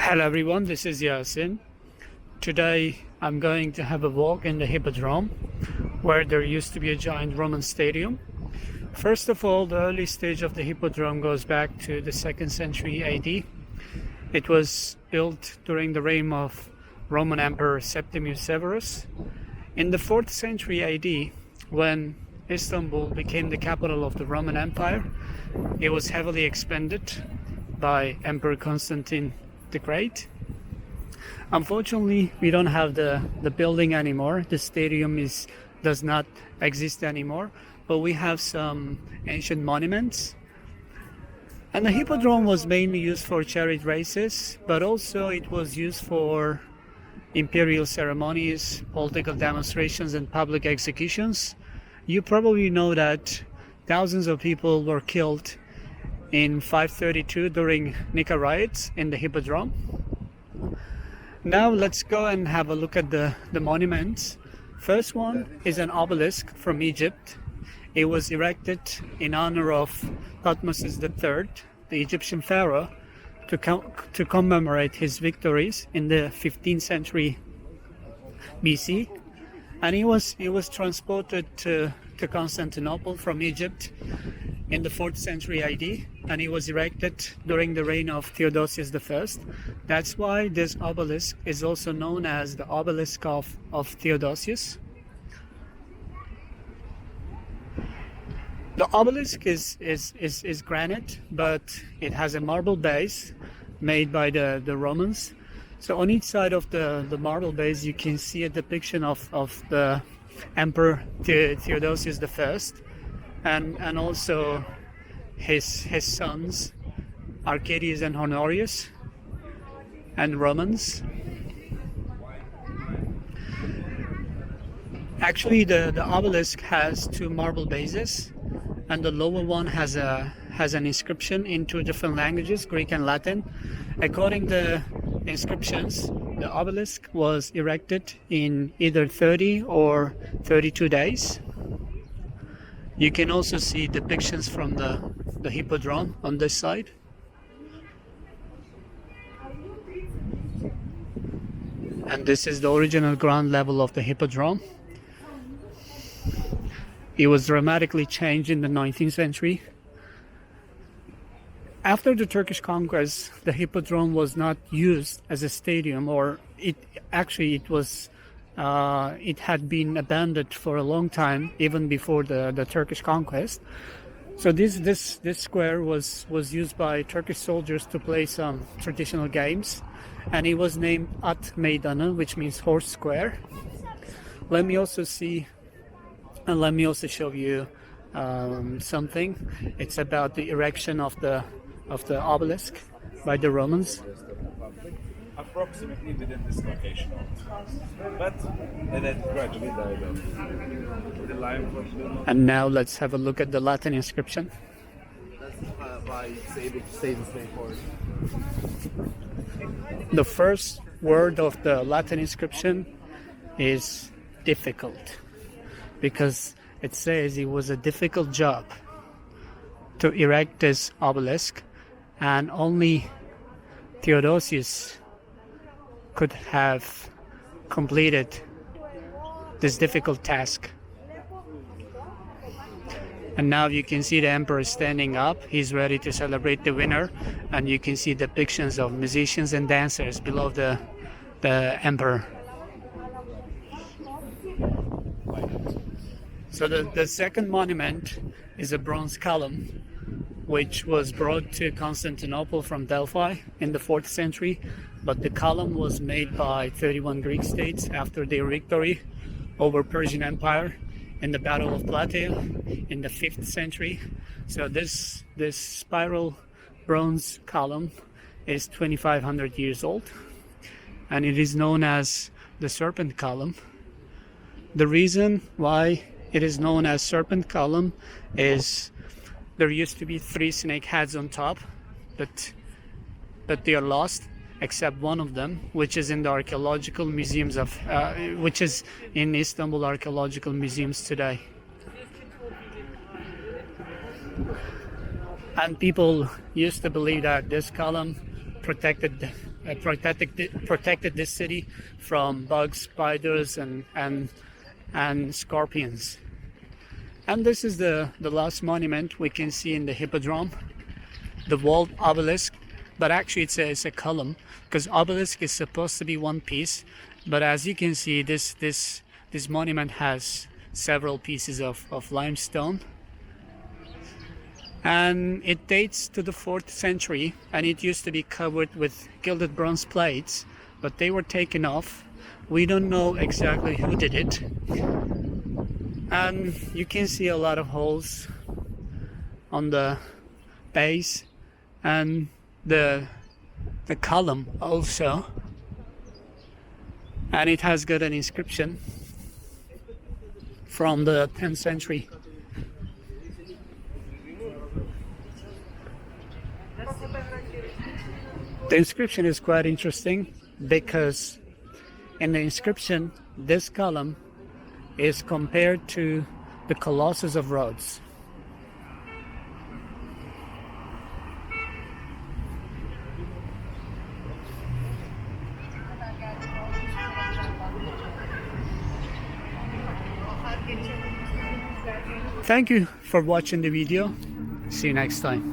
Hello everyone, this is Yasin. Today I'm going to have a walk in the Hippodrome, where there used to be a giant Roman stadium. First of all, the early stage of the Hippodrome goes back to the 2nd century AD. It was built during the reign of Roman Emperor Septimius Severus. In the 4th century AD, when Istanbul became the capital of the Roman Empire, it was heavily expanded by Emperor Constantine the Great. Unfortunately, we don't have the building anymore. The stadium does not exist anymore, but we have some ancient monuments. And the Hippodrome was mainly used for chariot races, but also it was used for imperial ceremonies, political demonstrations, and public executions. You probably know that thousands of people were killed in 532 during Nika riots in the Hippodrome. Now let's go and have a look at the monuments. First one is an obelisk from Egypt. It was erected in honor of Thutmose III, the Egyptian pharaoh, to commemorate his victories in the 15th century BC. And he was transported to Constantinople from Egypt in the 4th century AD, and it was erected during the reign of Theodosius I. That's why this obelisk is also known as the obelisk of Theodosius. The obelisk is granite, but it has a marble base made by the Romans. So on each side of the marble base you can see a depiction of the Emperor Theodosius I, and also his sons Arcadius and Honorius, and Romans. Actually, the obelisk has two marble bases, and the lower one has an inscription in two different languages, Greek and Latin. According to inscriptions, the obelisk was erected in either 30 or 32 days. You can also see depictions from the Hippodrome on this side. And this is the original ground level of the Hippodrome. It was dramatically changed in the 19th century. After the Turkish conquest, the Hippodrome was not used as a stadium, or it had been abandoned for a long time, even before the Turkish conquest. So this square was used by Turkish soldiers to play some traditional games, and it was named At Meydanı, which means horse square. Let me also show you something. It's about the erection of the obelisk by the Romans. Approximately within this location, but then gradually died off. The line from And now let's have a look at the Latin inscription. that's why it's able to say this name for it. The first word of the Latin inscription is difficult, because it says it was a difficult job to erect this obelisk, and only Theodosius could have completed this difficult task. And now you can see the emperor standing up. He's ready to celebrate the winner, and you can see depictions of musicians and dancers below the emperor. So the second monument is a bronze column, which was brought to Constantinople from Delphi in the 4th century, but the column was made by 31 Greek states after their victory over Persian Empire in the Battle of Plataea in the 5th century. So this spiral bronze column is 2,500 years old, and it is known as the Serpent Column. The reason why it is known as Serpent Column is there used to be 3 snake heads on top, but they are lost, except one of them, which is in the archaeological museums which is in Istanbul archaeological museums today. And people used to believe that this column protected this city from bugs, spiders, and scorpions. And this is the last monument we can see in the Hippodrome, the walled obelisk. But actually it's a column, because obelisk is supposed to be one piece, but as you can see, this monument has several pieces of limestone, and it dates to the 4th century, and it used to be covered with gilded bronze plates, but they were taken off. We don't know exactly who did it, and you can see a lot of holes on the base and the column also, and it has got an inscription from the 10th century. The inscription is quite interesting because in the inscription this column is compared to the Colossus of Rhodes. Thank you for watching the video. See you next time.